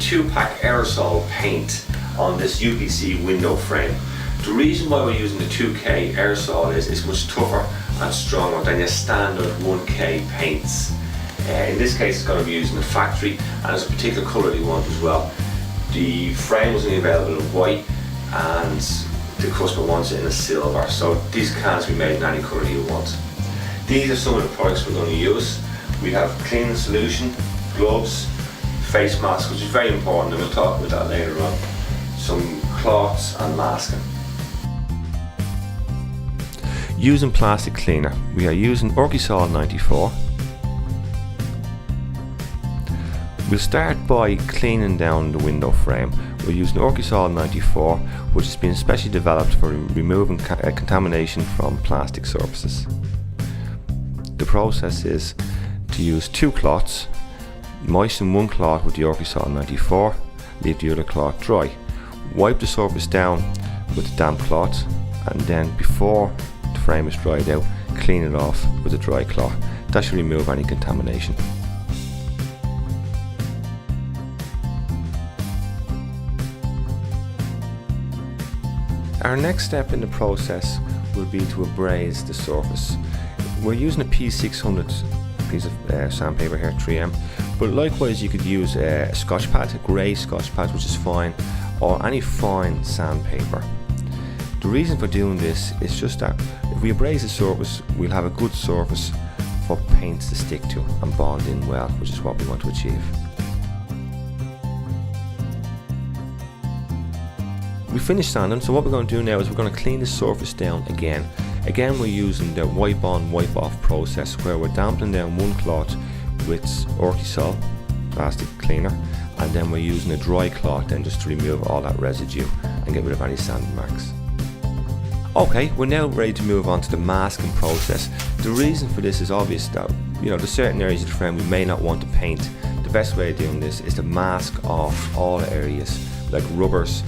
2-pack aerosol paint on this UPC window frame. The reason why we're using the 2K aerosol is it's much tougher and stronger than your standard 1K paints. In this case it's going to be using the factory, and it's a particular colour they want as well. The frame was only available in white and the customer wants it in a silver, so these cans can be made in any colour you want. These are some of the products we're going to use. We have cleaning solution, gloves, face mask, which is very important, and we'll talk about that later on, some cloths and masking. Using plastic cleaner, we are using Orkisol 94. We'll start by cleaning down the window frame. We're using Orkisol 94, which has been specially developed for removing contamination from plastic surfaces. The process is to use 2 cloths, moisten one cloth with the Orkisol 94, leave the other cloth dry. Wipe the surface down with a damp cloth, and then before the frame is dried out, clean it off with a dry cloth. That should remove any contamination. Our next step in the process will be to abrase the surface. We're using a P600 piece of sandpaper here, 3M, but likewise you could use a Scotch pad, a grey Scotch pad, which is fine, or any fine sandpaper. The reason for doing this is just that if we abrase the surface, we'll have a good surface for paints to stick to and bond in well, which is what we want to achieve. We finished sanding, so what we're going to do now is we're going to clean the surface down again. Again, we're using the wipe on, wipe off process, where we're damping down one cloth with Orkisol plastic cleaner, and then we're using a dry cloth then just to remove all that residue and get rid of any sand marks. Okay, we're now ready to move on to the masking process. The reason for this is obvious that, there's certain areas of the frame we may not want to paint. The best way of doing this is to mask off all areas like rubbers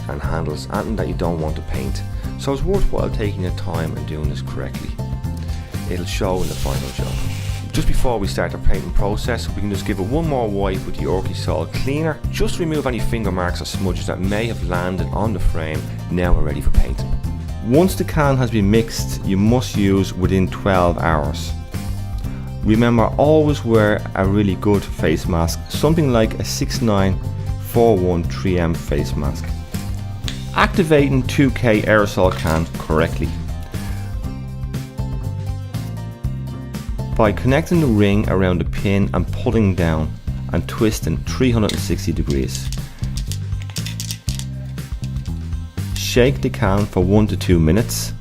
and handles, anything that you don't want to paint. So it's worthwhile taking your time and doing this correctly. It'll show in the final job. Just before we start the painting process, we can just give it one more wipe with the Orkisol cleaner, just to remove any finger marks or smudges that may have landed on the frame. Now we're ready for painting. Once the can has been mixed, you must use within 12 hours. Remember, always wear a really good face mask, something like a 6941 3M face mask. Activating 2K aerosol can correctly. By connecting the ring around the pin and pulling down and twisting 360 degrees. Shake the can for 1 to 2 minutes.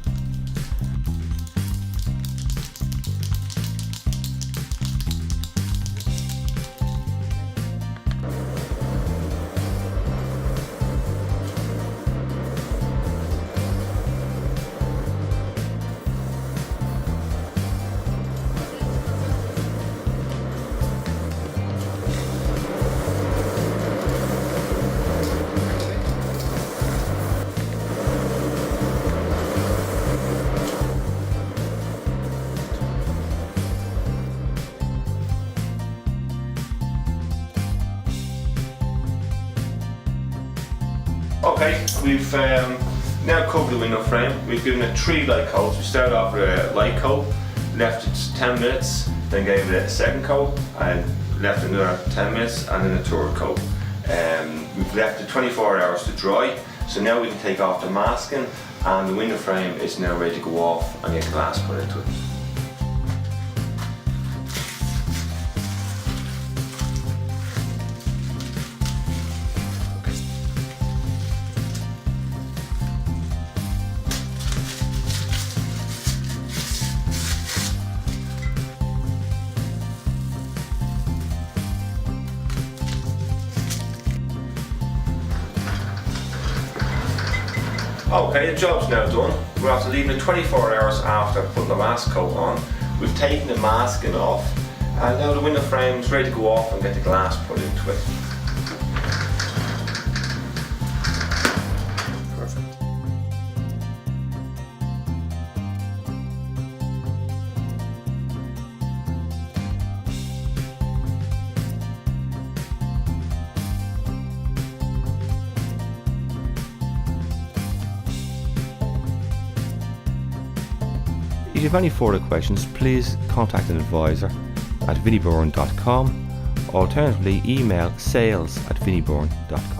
Okay, we've now covered the window frame. We've given it 3 light coats. We started off with a light coat, left it 10 minutes, then gave it a second coat, and left another 10 minutes, and then a third coat. We've left it 24 hours to dry, so now we can take off the masking, and the window frame is now ready to go off and get glass put into it. Okay, the job's now done. We're after leaving it 24 hours after putting the mask coat on. We've taken the masking off, and now the window frame's ready to go off and get the glass put into it. Perfect. If you have any further questions, please contact an advisor at vinnieburn.com. Alternatively, email sales@vinnieburn.com.